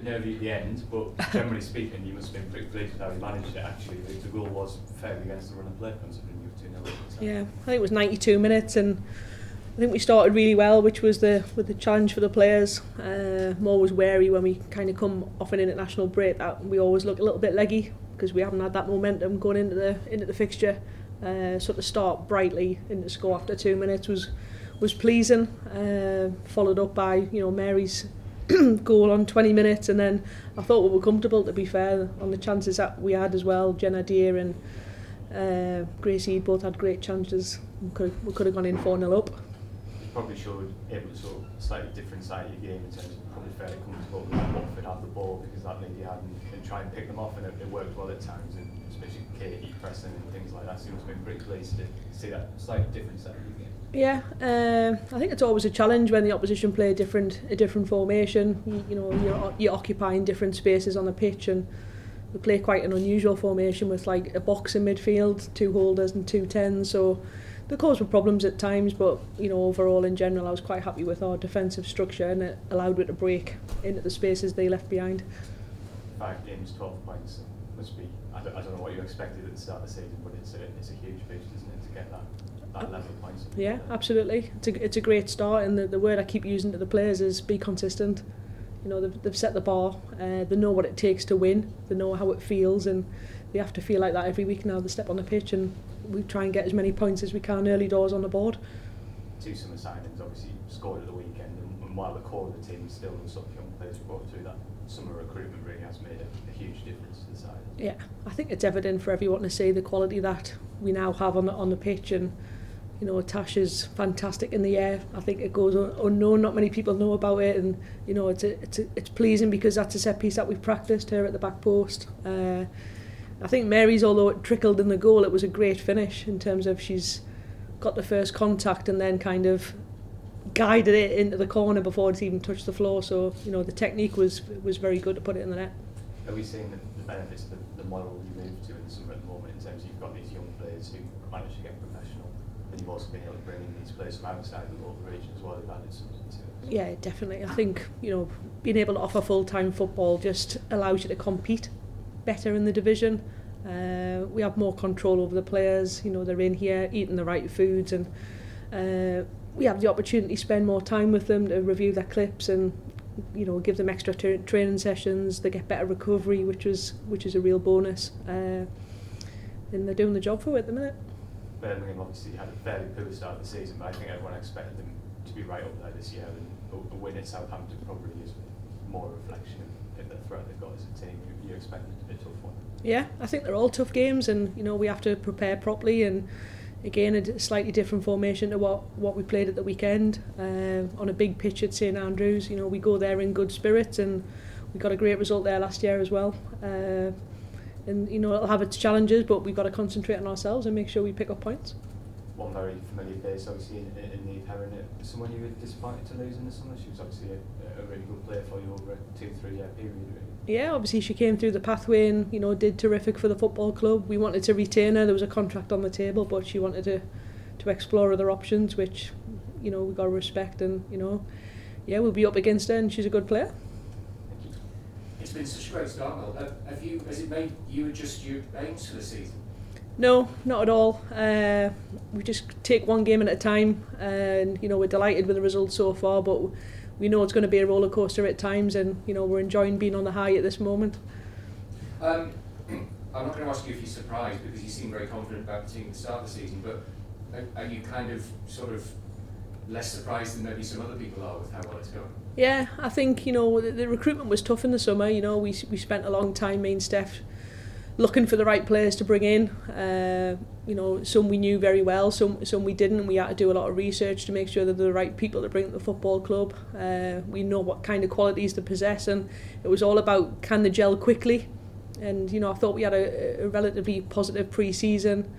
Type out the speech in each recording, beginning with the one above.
bit nervy at the end, but generally speaking, you must have been pretty pleased with how you managed it. Actually, the goal was fairly against the run of play, considering you were 2-0 at the time. Yeah, I think it was 92 minutes, and I think we started really well, which was with the challenge for the players. More was wary when we kind of come off an international break that we always look a little bit leggy because we haven't had that momentum going into the fixture. So to start brightly in the score after 2 minutes was pleasing. Followed up by Mary's goal on 20 minutes, and then I thought we were comfortable, to be fair, on the chances that we had as well. Jenna Deere and Grace Eade both had great chances. We could have gone in 4-0 up. Probably showed able to sort of slightly different side of your game in terms of probably fairly comfortable with Watford out the ball because that lady had and try and pick them off, and it worked well at times, and especially Katie pressing and things like that. Seems to be pretty pleased to see that slightly different side of your game. Yeah, I think it's always a challenge when the opposition play a different formation. You're occupying different spaces on the pitch, and we play quite an unusual formation with like a box in midfield, 2 holders and 2 10s. So they caused problems at times, but overall in general I was quite happy with our defensive structure, and it allowed it to break into the spaces they left behind. 5 games, 12 points must be. I don't know what you expected at the start of the season, but it's a huge boost, isn't it, to get that level of points? Yeah, absolutely. It's a great start, and the word I keep using to the players is be consistent. They've set the bar. They know what it takes to win. They know how it feels, and they have to feel like that every week now. They step on the pitch, and we try and get as many points as we can early doors on the board. 2 summer signings obviously scored at the weekend, and while the core of the team is still sort of young players brought through, that summer recruitment really has made a huge difference to the side. Yeah, I think it's evident for everyone to see the quality that we now have on the pitch, and Tash is fantastic in the air. I think it goes unknown. Not many people know about it, and it's pleasing because that's a set piece that we've practiced here at the back post. I think Mary's, although it trickled in the goal, it was a great finish in terms of she's got the first contact and then kind of guided it into the corner before it's even touched the floor. So the technique was very good to put it in the net. Are we seeing the benefits of the model you moved to in the summer at the moment, in terms of you've got these young players who manage to get professional, and you've also been able to bring in these players from outside the local region as well, who've added something to it? Yeah, definitely. I think being able to offer full-time football just allows you to compete better in the division. We have more control over the players. They're in here eating the right foods, and we have the opportunity to spend more time with them, to review their clips and give them extra training sessions. They get better recovery, which is a real bonus, and they're doing the job for it at the minute. Birmingham obviously had a fairly poor start of the season, but I think everyone expected them to be right up there this year, and the win at Southampton probably is more a reflection of the threat they've got as a team. You expect it to be a tough one? Yeah, I think they're all tough games, and we have to prepare properly, and again a slightly different formation to what we played at the weekend on a big pitch at St Andrews. We go there in good spirits, and we got a great result there last year as well. And it'll have its challenges, but we've got to concentrate on ourselves and make sure we pick up points. One very familiar face obviously in Neve Herron, someone you were disappointed to lose in the summer. She was obviously a really good player for you over a 2-3 year period, really. Yeah, obviously she came through the pathway and did terrific for the football club. We wanted to retain her. There was a contract on the table, but she wanted to explore other options, which we got to respect, and we'll be up against her, and she's a good player. It's been such a great start, Mel. Has it made you adjust your aims for the season? No, not at all. We just take one game at a time, and we're delighted with the results so far, but we know it's going to be a roller coaster at times, and we're enjoying being on the high at this moment. I'm not going to ask you if you're surprised, because you seem very confident about the team at the start of the season, but are you kind of sort of less surprised than maybe some other people are with how well it's going? Yeah, I think the recruitment was tough in the summer. We spent a long time, me and Steph, looking for the right players to bring in. Some we knew very well, some we didn't. We had to do a lot of research to make sure that they're the right people to bring to the football club. We know what kind of qualities they possess, and it was all about can they gel quickly. And I thought we had a relatively positive pre-season.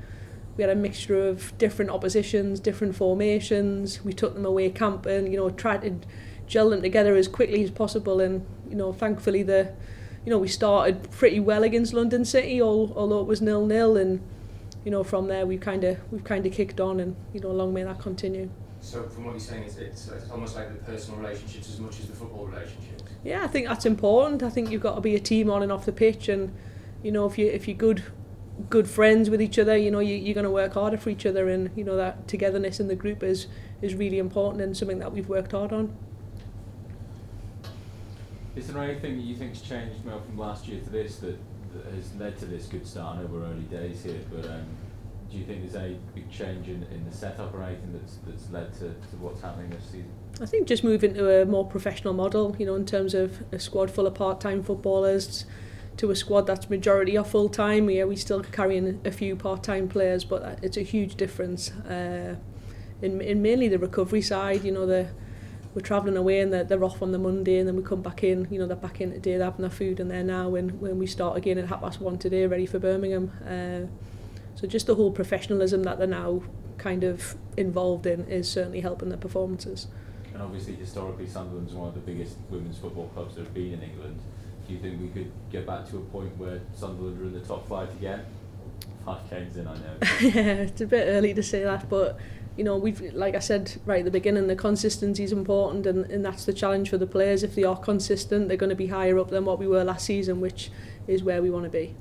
We had a mixture of different oppositions, different formations. We took them away camping, tried to gel them together as quickly as possible, and thankfully we started pretty well against London City, although it was 0-0, and from there we've kind of kicked on, and long may that continue. So from what you're saying, it's almost like the personal relationships as much as the football relationships. Yeah, I think that's important. I think you've got to be a team on and off the pitch, and you know, if you're good friends with each other, you know, you're going to work harder for each other, and you know that togetherness in the group is really important and something that we've worked hard on. Is there anything that you think's changed, Mel, from last year to this that has led to this good start? I know we're early days here, but do you think there's any big change in the setup or anything that's led to what's happening this season? I think just moving to a more professional model, you know, in terms of a squad full of part-time footballers to a squad that's majority are full-time. Yeah, we still carrying a few part-time players, but it's a huge difference in mainly the recovery side. You know, we're travelling away and they're off on the Monday, and then we come back in, you know, they're back in today, they're having their food and they're now when we start again at 1:30 today, ready for Birmingham. So just the whole professionalism that they're now kind of involved in is certainly helping their performances. And obviously historically Sunderland's one of the biggest women's football clubs that have been in England. Do you think we could get back to a point where Sunderland are in the top 5 again? 5 games in, I know. Yeah, it's a bit early to say that, but you know, we've, like I said right at the beginning, the consistency is important, and that's the challenge for the players. If they are consistent, they're going to be higher up than what we were last season, which is where we want to be.